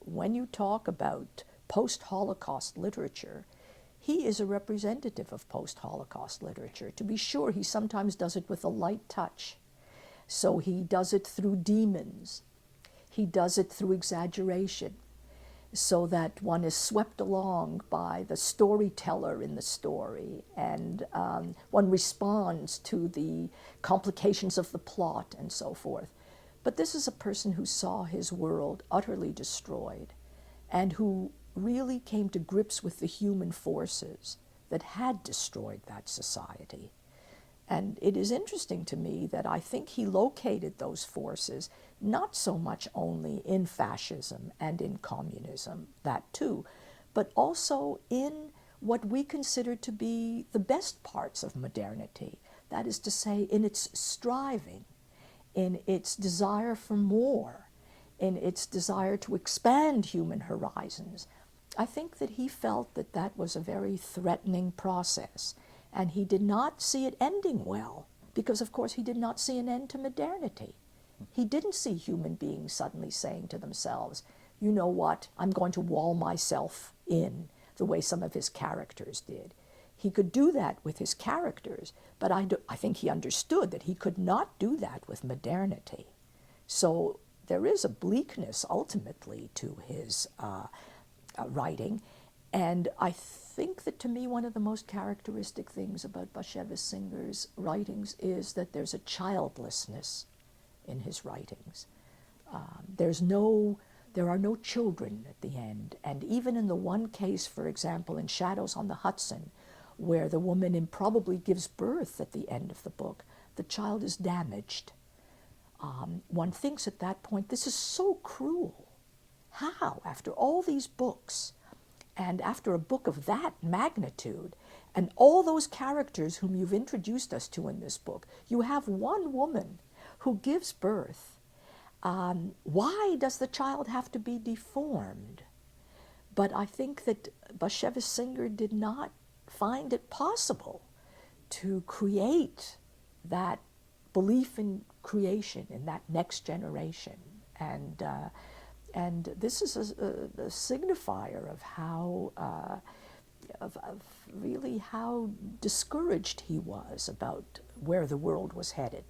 when you talk about post-Holocaust literature, he is a representative of post-Holocaust literature. To be sure, he sometimes does it with a light touch. So he does it through demons. He does it through exaggeration, so that one is swept along by the storyteller in the story, and one responds to the complications of the plot and so forth. But this is a person who saw his world utterly destroyed and who really came to grips with the human forces that had destroyed that society. And it is interesting to me that I think he located those forces not so much only in fascism and in communism, that too, but also in what we consider to be the best parts of modernity. That is to say, in its striving, in its desire for more, in its desire to expand human horizons. I think that he felt that that was a very threatening process, and he did not see it ending well, because of course he did not see an end to modernity. He didn't see human beings suddenly saying to themselves, you know what, I'm going to wall myself in the way some of his characters did. He could do that with his characters, but I think he understood that he could not do that with modernity. So there is a bleakness ultimately to his writing, and I think that to me one of the most characteristic things about Bashevis Singer's writings is that there's a childlessness in his writings. There are no children at the end, and even in the one case, for example, in Shadows on the Hudson, where the woman improbably gives birth at the end of the book, the child is damaged. One thinks at that point, this is so cruel. How, after all these books, and after a book of that magnitude, and all those characters whom you've introduced us to in this book, you have one woman who gives birth. Why does the child have to be deformed? But I think that Bashevis Singer did not find it possible to create that belief in creation in that next generation. And this is a signifier of how, of really how discouraged he was about where the world was headed.